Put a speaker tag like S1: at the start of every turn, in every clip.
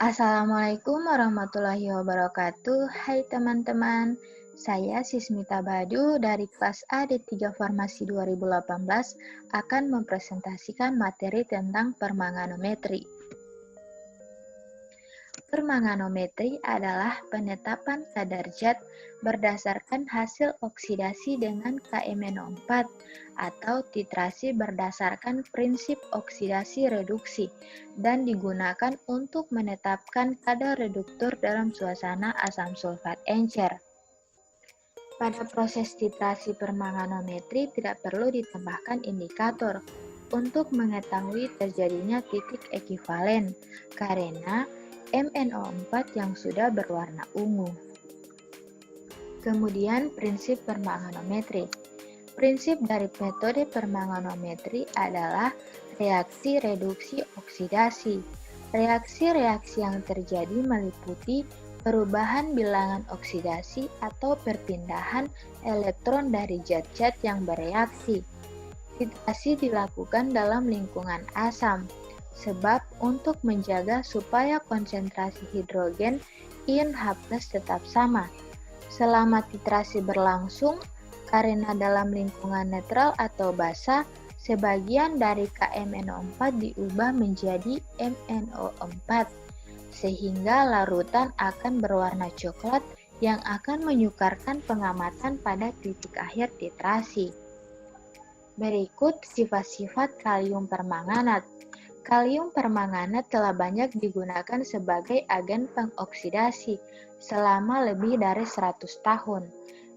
S1: Assalamualaikum warahmatullahi wabarakatuh. Hai teman-teman, saya Sismita Badu dari kelas A D3 Farmasi 2018 akan mempresentasikan materi tentang permanganometri. Permanganometri adalah penetapan kadar zat berdasarkan hasil oksidasi dengan KMNO4 atau titrasi berdasarkan prinsip oksidasi reduksi dan digunakan untuk menetapkan kadar reduktor dalam suasana asam sulfat encer. Pada proses titrasi permanganometri tidak perlu ditambahkan indikator untuk mengetahui terjadinya titik ekivalen karena MnO4 yang sudah berwarna ungu. Kemudian prinsip permanganometri. Prinsip dari metode permanganometri adalah reaksi reduksi oksidasi. Reaksi-reaksi yang terjadi meliputi perubahan bilangan oksidasi atau perpindahan elektron dari zat-zat yang bereaksi. Titrasi dilakukan dalam lingkungan asam, sebab untuk menjaga supaya konsentrasi hidrogen ion H+ tetap sama. Selama titrasi berlangsung, karena dalam lingkungan netral atau basa, sebagian dari KMNO4 diubah menjadi MnO4, sehingga larutan akan berwarna coklat yang akan menyukarkan pengamatan pada titik akhir titrasi. Berikut sifat-sifat kalium permanganat. Kalium permanganat telah banyak digunakan sebagai agen pengoksidasi selama lebih dari 100 tahun.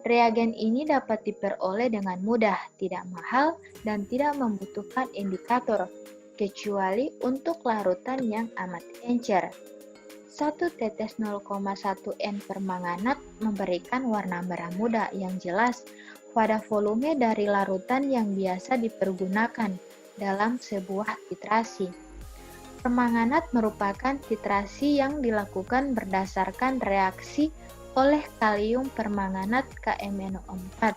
S1: Reagen ini dapat diperoleh dengan mudah, tidak mahal, dan tidak membutuhkan indikator, kecuali untuk larutan yang amat encer. 1 tetes 0,1 N permanganat memberikan warna merah muda yang jelas pada volume dari larutan yang biasa dipergunakan dalam sebuah titrasi. Permanganat merupakan titrasi yang dilakukan berdasarkan reaksi oleh kalium permanganat KMNO4.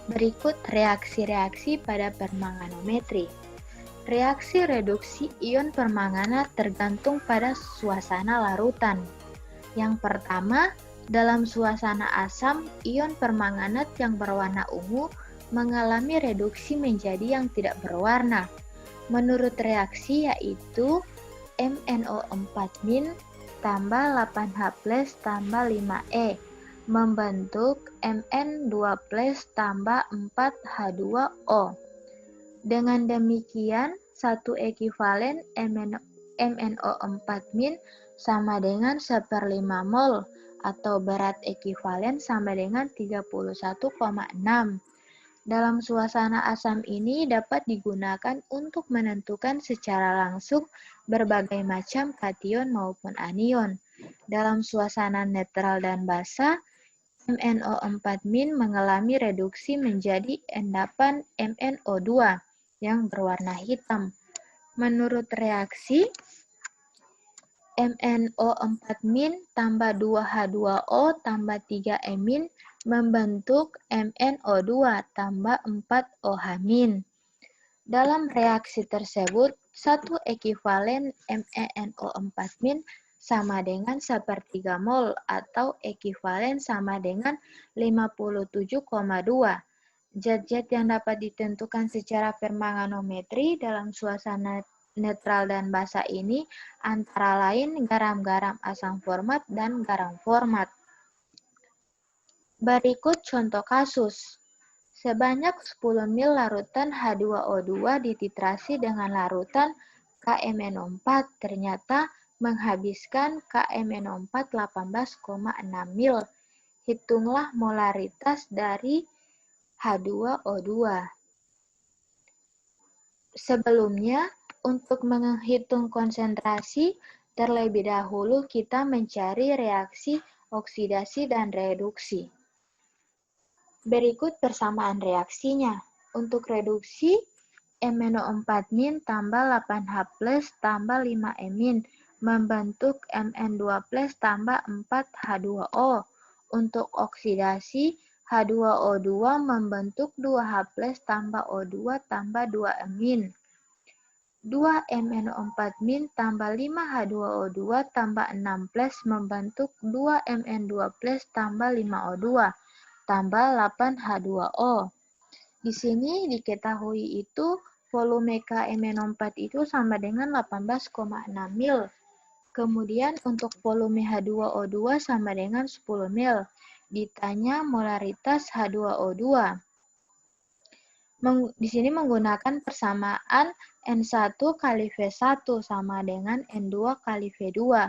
S1: Berikut reaksi-reaksi pada permanganometri. Reaksi reduksi ion permanganat tergantung pada suasana larutan. Yang pertama, dalam suasana asam, ion permanganat yang berwarna ungu mengalami reduksi menjadi yang tidak berwarna. Menurut reaksi yaitu MnO4- tambah 8H+ tambah 5E membentuk Mn2+ tambah 4H2O. Dengan demikian, satu ekivalen MnO4- sama dengan 1/5 mol atau berat ekivalen sama dengan 31,6. Dalam suasana asam ini dapat digunakan untuk menentukan secara langsung berbagai macam kation maupun anion. Dalam suasana netral dan basa, MnO4- mengalami reduksi menjadi endapan MnO2 yang berwarna hitam. Menurut reaksi, MnO4- tambah 2H2O tambah 3E- membentuk MnO2 tambah 4OH-. Dalam reaksi tersebut, satu ekivalen MnO4- sama dengan 1/3 mol atau ekivalen sama dengan 57,2. Zat-zat yang dapat ditentukan secara permanganometri dalam suasana netral dan basa ini antara lain garam-garam asam format dan garam format. Berikut contoh kasus. Sebanyak 10 ml larutan H2O2 dititrasi dengan larutan KMNO4 ternyata menghabiskan KMNO4 18,6 ml. Hitunglah molaritas dari H2O2. Sebelumnya, untuk menghitung konsentrasi, terlebih dahulu kita mencari reaksi oksidasi dan reduksi. Berikut persamaan reaksinya. Untuk reduksi, MnO4- tambah 8H+ tambah 5E- membentuk Mn2+ tambah 4H2O. Untuk oksidasi, H2O2 membentuk 2H+ tambah O2 tambah 2-. 2MnO4- tambah 5H2O2 tambah 6 plus membentuk 2Mn2 plus tambah 5O2 tambah 8H2O. Di sini diketahui itu volume KMnO4 itu sama dengan 18,6 mil. Kemudian untuk volume H2O2 sama dengan 10 mil. Ditanya molaritas H2O2. Di sini menggunakan persamaan N1 kali V1 sama dengan N2 kali V2.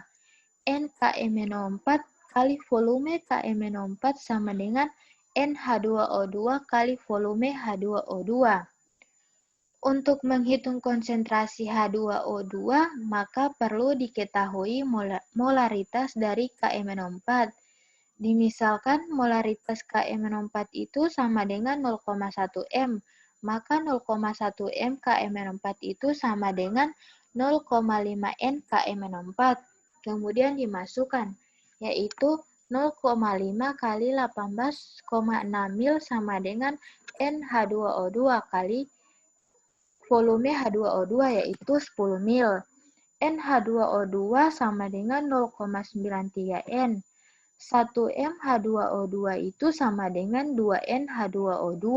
S1: N KMnO4 kali volume KMnO4 sama dengan NH2O2 kali volume H2O2. Untuk menghitung konsentrasi H2O2, maka perlu diketahui molaritas dari KMnO4. Dimisalkan molaritas KMnO4 itu sama dengan 0,1 M, maka 0,1 M KMnO4 itu sama dengan 0,5 N KMnO4. Kemudian dimasukkan, yaitu 0,5 kali 18,6 mil sama dengan NH2O2 kali volume H2O2 yaitu 10 mil. NH2O2 sama dengan 0,93 N. 1M H2O2 itu sama dengan 2N H2O2.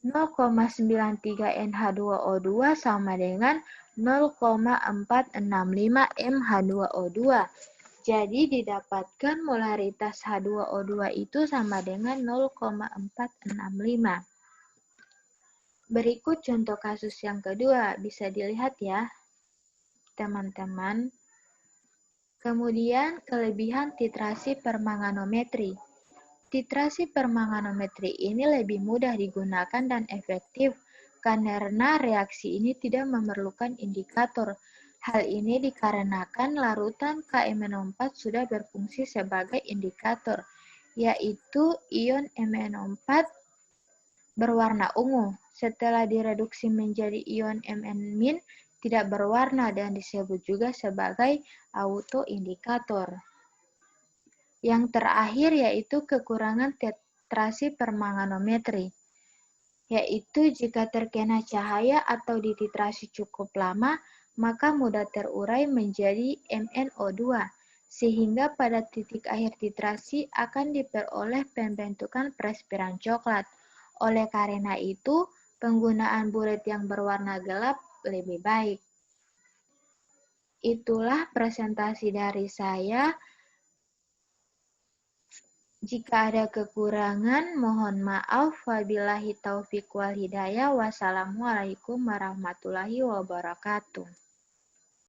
S1: 0,93 NH2O2 sama dengan 0,465 mH2O2. Jadi didapatkan molaritas H2O2 itu sama dengan 0,465. Berikut contoh kasus yang kedua, bisa dilihat ya, teman-teman. Kemudian, kelebihan titrasi permanganometri. Titrasi permanganometri ini lebih mudah digunakan dan efektif karena reaksi ini tidak memerlukan indikator. Hal ini dikarenakan larutan KMnO4 sudah berfungsi sebagai indikator, yaitu ion MnO4 berwarna ungu. Setelah direduksi menjadi ion Mn- tidak berwarna dan disebut juga sebagai autoindikator. Yang terakhir yaitu kekurangan titrasi permanganometri, yaitu jika terkena cahaya atau dititrasi cukup lama, maka mudah terurai menjadi MnO2, sehingga pada titik akhir titrasi akan diperoleh pembentukan perspiran coklat. Oleh karena itu, penggunaan bulet yang berwarna gelap lebih baik. Itulah presentasi dari saya. Jika ada kekurangan, mohon maaf. Wabillahi taufiq wal hidayah. Wassalamualaikum warahmatullahi wabarakatuh.